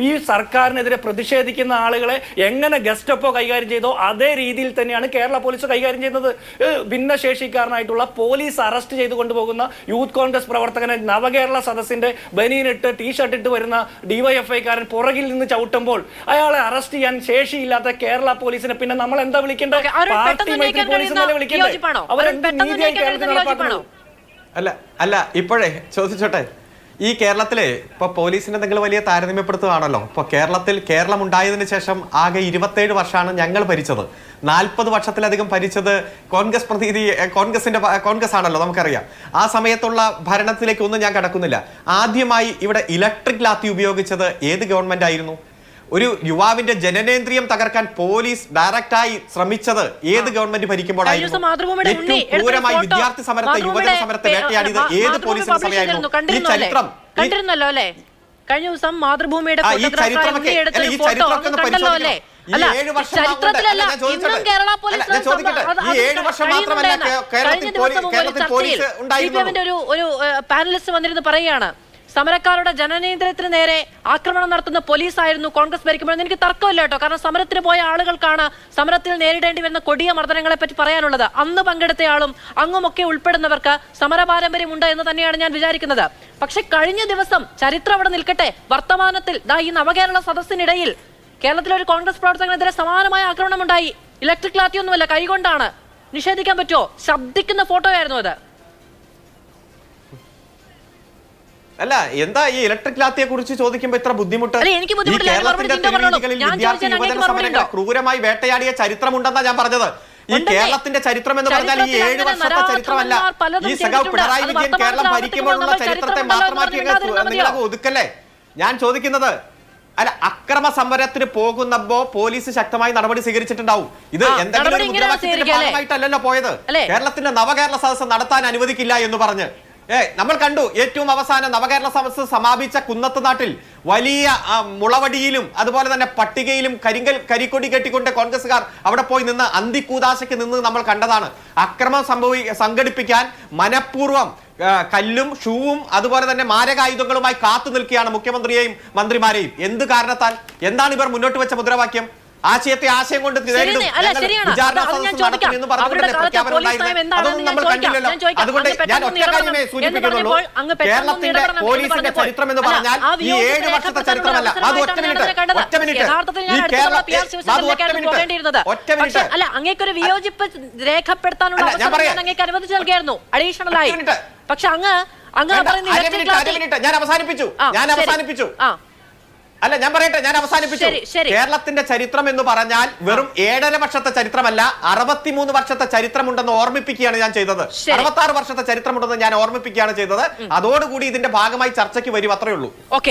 ഈ സർക്കാരിനെതിരെ പ്രതിഷേധിക്കുന്ന ആളുകളെ എങ്ങനെ ഗസ്റ്റപ്പോ കൈകാര്യം ചെയ്തോ അതേ രീതിയിൽ തന്നെയാണ് കേരള പോലീസ് കൈകാര്യം ചെയ്യുന്നത്. ഭിന്നശേഷിക്കാരനായിട്ടുള്ള പോലീസ് അറസ്റ്റ് ചെയ്ത് കൊണ്ടുപോകുന്ന യൂത്ത് കോൺഗ്രസ് പ്രവർത്തകനെ നവകേരള സദസ്സിന്റെ ബനിയനിട്ട് ടീഷർട്ട് ഇട്ട് വരുന്ന ഡിവൈഎഫ്ഐക്കാരൻ പുറകിൽ നിന്ന് ചവിട്ടുമ്പോൾ അയാളെ അറസ്റ്റ് ചെയ്യാൻ ശേഷിയില്ലാത്ത കേരള പോലീസിനെ പിന്നെ നമ്മൾ എന്താ വിളിക്കേണ്ടത്? പാർട്ടി മൈത്രി പോലീസ് എന്നല്ലേ വിളിക്കേണ്ടത്? അവരെന്താ നീതിയായി കേരളത്തിൽ നടപ്പാക്കുന്നു? അല്ല ഇപ്പോഴേ ചോദിച്ചോട്ടെ, ഈ കേരളത്തിലെ ഇപ്പൊ പോലീസിനെ നിങ്ങൾ വലിയ താരതമ്യപ്പെടുത്തുകയാണല്ലോ. ഇപ്പൊ കേരളം ഉണ്ടായതിനു ശേഷം ആകെ 27 വർഷമാണ് ഞങ്ങൾ ഭരിച്ചത്. 40 വർഷത്തിലധികം ഭരിച്ചത് കോൺഗ്രസ് ആണല്ലോ, നമുക്കറിയാം. ആ സമയത്തുള്ള ഭരണത്തിലേക്ക് ഒന്നും ഞാൻ കടക്കുന്നില്ല. ആദ്യമായി ഇവിടെ ഇലക്ട്രിക് ലാത്തി ഉപയോഗിച്ചത് ഏത് ഗവൺമെന്റ് ആയിരുന്നു? ഒരു യുവാവിന്റെ ജനനേന്ദ്രിയം തകർക്കാൻ പോലീസ് ഡയറക്റ്റായി ശ്രമിച്ചത് ഏത് ഗവൺമെന്റ് ഭരിക്കുമ്പോഴായിരുന്നു? ഏറ്റവും ക്രൂരമായി വിദ്യാർത്ഥി സമരത്തെ, യുവജന സമരത്തെ വേട്ടയാടിയത് ഏത് പോലീസിന്റെ സമയമായിരുന്നു? ഈ ചരിത്രം കണ്ടിരുന്നല്ലോ അല്ലേ? കഴിഞ്ഞ ദിവസം മാതൃഭൂമിയുടെ ഒരു പാനലിസ്റ്റ് വന്നിരുന്ന് പറയുകയാണ്, സമരക്കാരുടെ ജനനേന്ദ്രിയത്തിന് നേരെ ആക്രമണം നടത്തുന്ന പോലീസായിരുന്നു കോൺഗ്രസ് ഭരിക്കുമ്പോൾ. എനിക്ക് തർക്കമില്ല കേട്ടോ, കാരണം സമരത്തിന് പോയ ആളുകൾക്കാണ് സമരത്തിൽ നേരിടേണ്ടി വരുന്ന കൊടിയ മർദ്ദനങ്ങളെ പറ്റി പറയാനുള്ളത്. അന്ന് പങ്കെടുത്തയാളും അങ്ങുമൊക്കെ ഉൾപ്പെടുന്നവർക്ക് സമര പാരമ്പര്യമുണ്ട് എന്ന് തന്നെയാണ് ഞാൻ വിചാരിക്കുന്നത്. പക്ഷെ കഴിഞ്ഞ ദിവസം ചരിത്രം അവിടെ നിൽക്കട്ടെ, വർത്തമാനത്തിൽ ഈ നവകേരള സദസ്സിനിടയിൽ കേരളത്തിലെ ഒരു കോൺഗ്രസ് പ്രവർത്തകനെതിരെ സമാനമായ ആക്രമണം ഉണ്ടായി. ഇലക്ട്രിക് ലാത്തിയൊന്നുമല്ല, കൈകൊണ്ടാണ്. നിഷേധിക്കാൻ പറ്റുമോ? ശബ്ദിക്കുന്ന ഫോട്ടോ ആയിരുന്നു അത്. അല്ല, എന്താ ഈ ഇലക്ട്രിക് ലാത്തിയെ കുറിച്ച് ചോദിക്കുമ്പോ ഇത്ര ബുദ്ധിമുട്ട്? ഈ കേരളത്തിന്റെ തെരുവീഥികളിൽ വിദ്യാർത്ഥി യുവജന സമരങ്ങളെ ക്രൂരമായി വേട്ടയാടിയ ചരിത്രമുണ്ടെന്നാ ഞാൻ പറഞ്ഞത്. ഈ കേരളത്തിന്റെ ചരിത്രം എന്ന് പറഞ്ഞാൽ ഈ 7 വർഷത്തെ ചരിത്രമല്ല. ഈ സഖാവ് പിണറായി വിജയൻ കേരളം ഭരിക്കുമ്പോഴുള്ള ചരിത്രത്തെ മാത്രമാക്കി നിങ്ങളൊക്കെ ഒതുക്കല്ലേ? ഞാൻ ചോദിക്കുന്നത്, അല്ല, അക്രമ സമരത്തിന് പോകുന്നപ്പോ പോലീസ് ശക്തമായി നടപടി സ്വീകരിച്ചിട്ടുണ്ടാവും. ഇത് എന്തെങ്കിലും ഒരു മുദ്രാവാക്യത്തിന്റെ ഭാഗമായിട്ടല്ലല്ലോ പോയത്. കേരളത്തിന്റെ നവകേരള സദസ്സ് നടത്താൻ അനുവദിക്കില്ല എന്ന് പറഞ്ഞ് നമ്മൾ കണ്ടു. ഏറ്റവും അവസാനം നവകേരള സദസ്സ് സമാപിച്ച കുന്നത്ത് നാട്ടിൽ വലിയ മുളവടിയിലും അതുപോലെ തന്നെ പട്ടികയിലും കരിക്കൊടി കെട്ടിക്കൊണ്ട് കോൺഗ്രസ്സുകാർ അവിടെ പോയി നിന്ന് അന്തിക്കൂതാശയ്ക്ക് നിന്ന് നമ്മൾ കണ്ടതാണ്. അക്രമം സംഘടിപ്പിക്കാൻ മനഃപൂർവ്വം കല്ലും ഷൂവും അതുപോലെ തന്നെ മാരകായുധങ്ങളുമായി കാത്തു നിൽക്കുകയാണ് മുഖ്യമന്ത്രിയെയും മന്ത്രിമാരെയും. എന്ത് കാരണത്താൽ? എന്താണ് ഇവർ മുന്നോട്ട് വെച്ച മുദ്രാവാക്യം? ആശയത്തെ ആശയം കൊണ്ട് അതുകൊണ്ട് ഞാൻ ഒറ്റ കാര്യമേ സൂചിപ്പിക്കുന്നുള്ളൂ. കേരളത്തിന്റെ പോലീസിന്റെ ചരിത്രം എന്ന് പറഞ്ഞാൽ ഈ 7 വർഷത്തെ ചരിത്രമല്ല. അത് ഒറ്റ മിനിറ്റ് അല്ല, അങ്ങേക്കൊരു വിയോജിപ്പ് രേഖപ്പെടുത്താനുള്ള അങ്ങേക്ക് അനുവദിച്ചു നൽകിയായിരുന്നു അഡീഷണലായി. പക്ഷെ അങ്ങ് ഞാൻ അവസാനിപ്പിച്ചു. അല്ല, ഞാൻ പറയട്ടെ, ഞാൻ അവസാനിപ്പിച്ചു. കേരളത്തിന്റെ ചരിത്രം എന്ന് പറഞ്ഞാൽ വെറും 7.5 വർഷത്തെ ചരിത്രമല്ല, 63 വർഷത്തെ ചരിത്രമുണ്ടെന്ന് ഓർമ്മിപ്പിക്കുകയാണ് ഞാൻ ചെയ്തത്. 66 വർഷത്തെ ചരിത്രമുണ്ടെന്ന് ഞാൻ ഓർമ്മിപ്പിക്കുകയാണ് ചെയ്തത്. അതോടുകൂടി ഇതിന്റെ ഭാഗമായി ചർച്ചയ്ക്ക് വരും, അത്രയേ ഉള്ളൂ.